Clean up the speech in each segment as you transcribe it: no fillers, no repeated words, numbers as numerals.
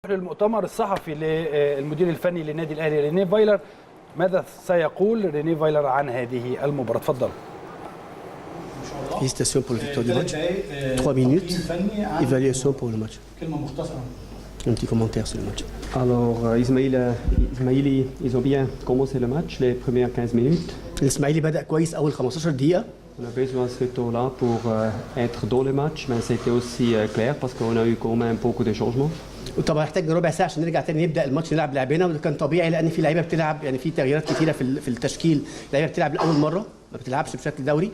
للمؤتمر الصحفي للمدير الفني للنادي الاهلي رينيه فايلر. ماذا سيقول رينيه فايلر عن هذه المباراة؟ تفضل. Félicitations pour la victoire du match. 3 minutes. Évaluation pour le match. Un petit commentaire sur le match. Alors, Ismaïli, ils ont bien commencé le match, les premières 15 minutes. الإسماعيلي بدأ كويس أول 15 دقيقة. On a besoin de ce temps-là pour être dans le match, mais c'était aussi clair parce qu'on a eu quand même beaucoup de changements. وطبعا احتاجنا ربع ساعه عشان نرجع تاني نبدا الماتش نلعب لعبنا، وده كان طبيعي لان في لعيبه بتلعب، يعني في تغييرات كتيره في التشكيل، لعيبه بتلعب لاول مره ما بتلعبش بشكل دوري.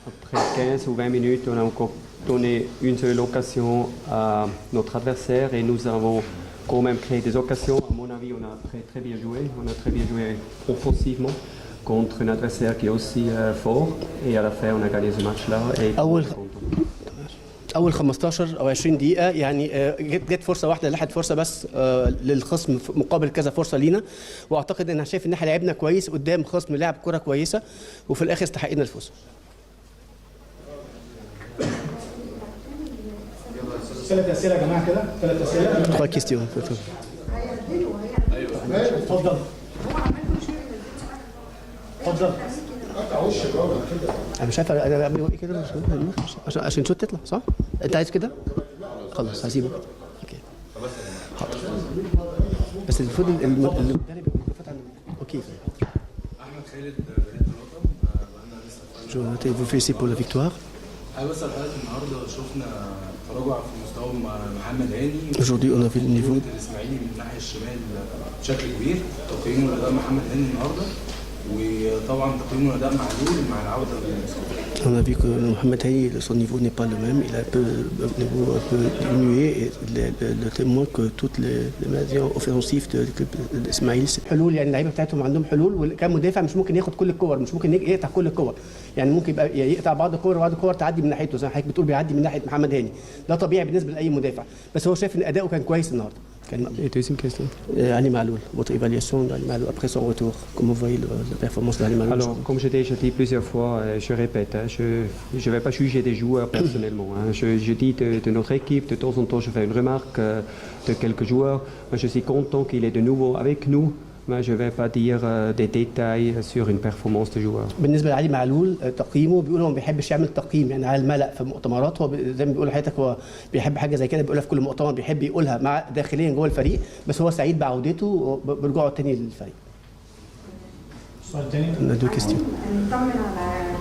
Après 15 ou 20 minutes, on a encore donné une seule occasion à notre adversaire et nous avons quand même créé des occasions. À mon avis, on a très bien joué. On a très bien joué offensivement contre un adversaire qui est aussi fort. Et à la fin, on a gagné ce match-là. اول 15 او 20 دقيقه يعني جت فرصه واحده لحد فرصه بس للخصم مقابل كذا فرصه لينا، واعتقد ان انا شايف ان احنا لعبنا كويس قدام خصم لعب كره كويسه وفي الاخر استحقنا الفوز. ثلاث اسئله يا جماعه كده، ثلاث اسئله. 3 كيستيون. اتفضل. اتفضل. انا مش عارف انا بعمل ايه كده عشان شوت تطلع صح؟ انت عايز كده؟ خلاص هسيبه كده. اوكي. حاضر. بس المفروض المدرب يكون عن اوكي. احمد خالد بريد الوطن. Je vous félicite pour la victoire. عايز اسال حضرتك النهارده شفنا تراجع في مستوى محمد هاني. Aujourd'hui on a vu le niveau. الاسماعيلي من الناحيه الشمال بشكل كبير، تقييمه لاداء محمد هاني النهارده، وطبعا تقييمه لاداء معلول مع العوده للمستوى. On a vu que Mohamed Haï, son niveau n'est pas le même, il a un peu diminué et le témoin que toutes les médias offensifs de l'Ismaïl حلول، يعني اللعيبه بتاعتهم عندهم حلول، وكان مدافع مش ممكن ياخد كل الكور، مش ممكن يقطع كل الكور، يعني ممكن يبقى يقطع بعض الكور وبعض الكور تعدي من ناحيته زي ما حضرتك بتقول بيعدي من ناحيه محمد هاني، ده طبيعي بالنسبه لاي مدافع، بس هو شايف ان اداؤه كان كويس النهارده. Et deuxième question. Ali Maloul, votre évaluation d'Ali Maloul après son retour, comment vous voyez la performance d'Ali Maloul? Alors, comme j'ai déjà dit plusieurs fois, je répète, hein, je ne vais pas juger des joueurs personnellement. Hein. Je dis de notre équipe, de temps en temps je fais une remarque de quelques joueurs. Moi, je suis content qu'il est de nouveau avec nous. Mais je ne vais pas dire des détails sur une performance de joueur. بالنسبه لعلي معلول تقييمه بيقول هو ما بيحبش يعمل تقييم يعني على الملأ في مؤتمرات، هو زي ما بيقول لحضرتك هو بيحب حاجه زي كده بيقولها في كل مؤتمر، بيحب يقولها مع داخليا جوه الفريق، بس هو سعيد بعودته وبرجوعه تاني للفريق. السؤال الثاني. On a deux questions. نطمن على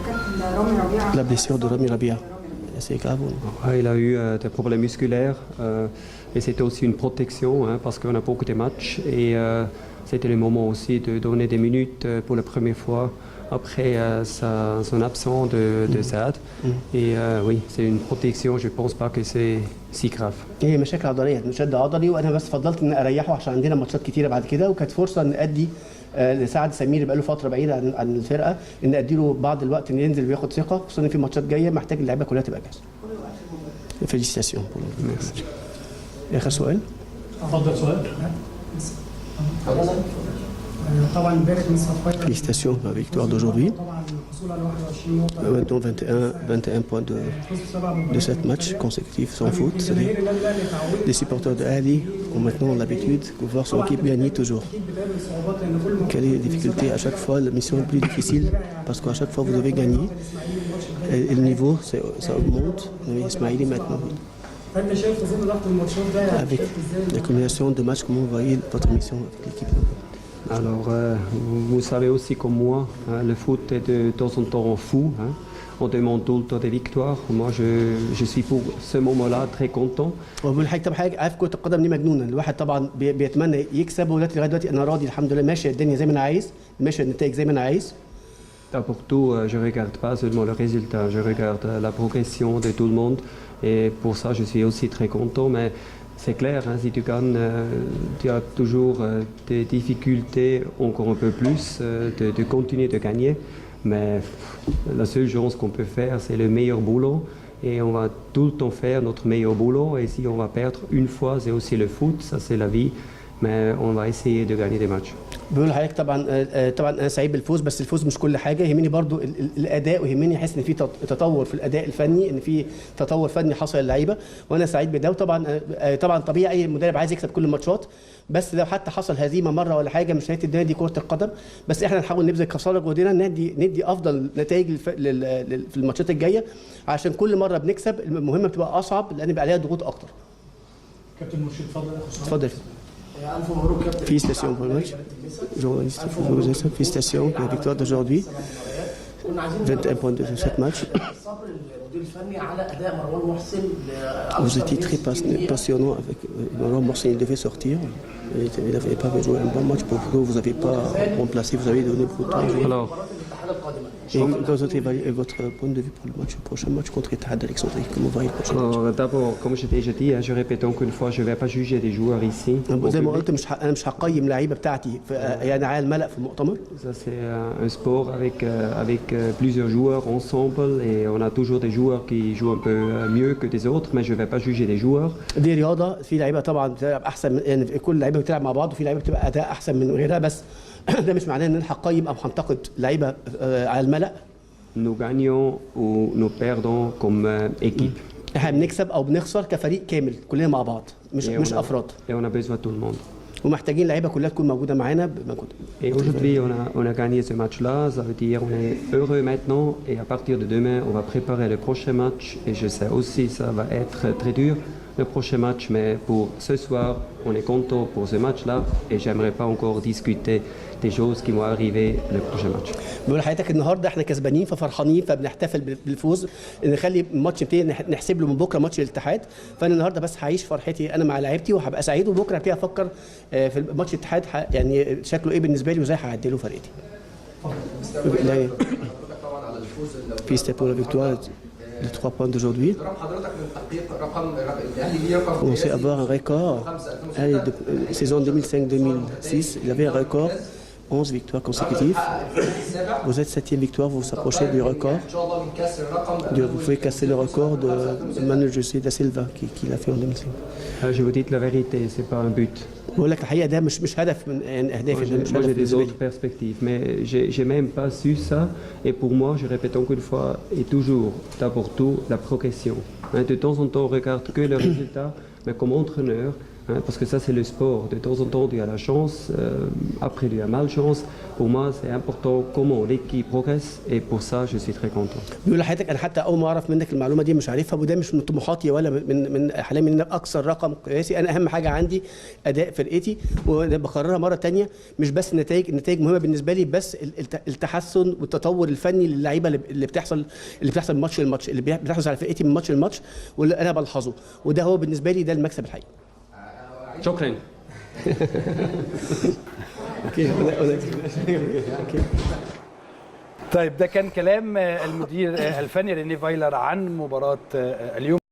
كابتن رامي ربيعه. La blessure de Rami Rabia, c'est grave. Il a eu des problèmes musculaires et c'était aussi une protection hein, parce qu'on a beaucoup de matchs et c'était le moment aussi de donner des minutes pour la première fois après son absence de Saad. Et oui, c'est une protection, je ne pense pas que c'est si grave. هي مشاكل عضليه، شد عضلي، وانا بس فضلت ان اريحه عشان عندنا ماتشات كتيره بعد كده، وكانت فرصه ان ادي لسعد سمير بقى له فتره بعيده عن الفرقه ان ادي له بعض الوقت ان ينزل وياخد ثقه، خصوصا ان في ماتشات جايه محتاج اللعيبه كلها تبقى جاهزه. فيليسيتاسيون. Merci. اخر سؤال. اتفضل سؤال. طبعا امبارح من صفايا. Félicitations pour la victoire d'aujourd'hui. طبعا الحصول على 21 نقطه. Maintenant 21 points de 7 matchs consécutifs sans faute. C'est les supporters de Ali ont maintenant l'habitude de voir son équipe gagner toujours. Quelle est la difficulté à chaque fois, la mission est plus difficile parce qu'à chaque fois vous devez gagner. Et le niveau, ça augmente. Mais Ismaïli maintenant. Avec la combinaison de matchs, comment vous voyez votre mission avec l'équipe? Alors, vous savez aussi comme moi, hein, le foot est de temps en temps fou. Hein. On demande tout le temps des victoires. Moi, je suis pour ce moment-là très content. وبقول لحضرتك طبعا حاجه عارف كره القدم دي مجنونه، الواحد طبعا بيتمنى يكسب، ودلوقتي لغايه دلوقتي انا راضي الحمد لله، ماشيه الدنيا زي ما انا عايز، ماشيه النتائج زي ما انا عايز. Pour tout, je ne regarde pas seulement le résultat, je regarde la progression de tout le monde. Et pour ça, je suis aussi très content. Mais c'est clair, hein, si tu gagnes, tu as toujours des difficultés encore un peu plus de continuer de gagner. Mais la seule chose qu'on peut faire, c'est le meilleur boulot. Et on va tout le temps faire notre meilleur boulot. Et si on va perdre une fois, c'est aussi le foot, ça c'est la vie. mais on va essayer de gagner des matchs. بيقول لحضرتك طبعا انا سعيد بالفوز، بس الفوز مش كل حاجه، يهمني برضو الاداء، ويهمني احس ان في تطور في الاداء الفني، ان في تطور فني حصل للعيبه، وانا سعيد بده. وطبعا طبيعي اي مدرب عايز يكسب كل الماتشات، بس لو حتى حصل هزيمه مره ولا حاجه مش نهايه الدنيا، دي كره القدم. بس احنا نحاول نبذل قصارى جهدنا، ندي افضل نتائج في الماتشات الجايه، عشان كل مره بنكسب المهمه بتبقى اصعب، لان بيبقى عليها ضغوط اكتر. كابتن مرشد اتفضل يا اخو اتفضل. الف مبروك كابتن. Félicitations pour le match. Journaliste, félicitations pour la victoire d'aujourd'hui. 21 points de ce match. صبر المدير الفني على اداء مروان محسن. Vous étiez très passionnant avec Marwan Mohsen, il devait sortir. Il n'avait pas joué un bon match pour vous, vous n'avez pas remplacé, vous avez donné beaucoup de temps. Alors, Et quel est votre point de vue pour le match, le prochain match contre l'Ittihad d'Alexandrie? Comment va le prochain match? alors, d'abord, comme je t'ai déjà dit, je répète encore une fois, je ne vais pas juger des joueurs ici. زي ما قلت انا مش هقيم اللعيبه بتاعتي يعني على الملأ في المؤتمر. Ça, c'est un sport avec plusieurs joueurs ensemble et on a toujours des joueurs qui jouent un peu mieux que des autres, mais je ne vais pas juger des joueurs. دي رياضه، في لعيبه طبعا بتلعب احسن يعني كل لعيبه بتلعب مع بعض، وفي لعيبه بتبقى اداء احسن من غيرها، بس ده مش معناه ان انا هقيم او هنتقد لعيبه على الملأ. Nous gagnons ou nous perdons comme équipe. احنا بنكسب او بنخسر كفريق كامل كلنا مع بعض، مش افراد. Et on a besoin de tout le monde. ومحتاجين لعيبه كلها تكون موجوده معانا بمجهود. Et aujourd'hui, on a gagné ce match-là, ça veut dire on est heureux maintenant et à partir de demain, on va préparer le prochain match et je sais aussi ça va être très dur le prochain match, mais pour ce soir, on est content pour ce match-là et j'aimerais pas encore discuter des choses qui vont arriver le prochain match. بقول لحضرتك النهارده احنا كسبانين ففرحانين فبنحتفل بالفوز، نخلي الماتش يبتدي نحسب له من بكره ماتش الاتحاد، فانا النهارده بس هعيش فرحتي انا مع لعيبتي وهبقى سعيد، وبكره هبتدي افكر في ماتش الاتحاد يعني شكله ايه بالنسبه لي وازاي هعدله فرقتي. Félicitations pour la victoire, les 3 points d'aujourd'hui. On commençait à avoir un record. Saison 2005-2006, il avait un record, 11 victoires consécutives. Vous êtes 7e victoire, vous vous approchez du record. Vous pouvez casser le record de Manu José da Silva qui l'a fait en 2005. Je vous dis la vérité, c'est pas un but. بقول لك الحقيقه ده مش هدف من اهدافي، ده مش Moi, هدف j'ai des بالنسبه لي. autres perspectives, mais j'ai même pas su ça. Et pour moi, je répète encore une fois, et toujours, d'abord tout, la progression. Hein, de temps en temps, on regarde que le résultat, mais comme entraîneur, hein, parce que ça c'est le sport. De temps en temps, tu as la chance, après tu as malchance. Pour moi, c'est important comment l'équipe progresse, et pour ça, je suis très content. بيقول لحضرتك انا حتى اول ما اعرف منك المعلومه دي مش عارفها، وده مش من طموحاتي ولا من احلامي ان أنا اكسر رقم قياسي. انا اهم حاجه عندي اداء فرقتي، وده بكررها مره ثانيه، مش بس النتائج مهمه بالنسبه لي، بس التحسن والتطور الفني للعيبه اللي بتحصل من ماتش لماتش، اللي بتحصل على فرقتي من ماتش لماتش، واللي انا بلحظه، وده هو بالنسبه لي ده المكسب الحقيقي. شكرا. طيب ده كان كلام المدير الفني ريني فايلر عن مباراة اليوم.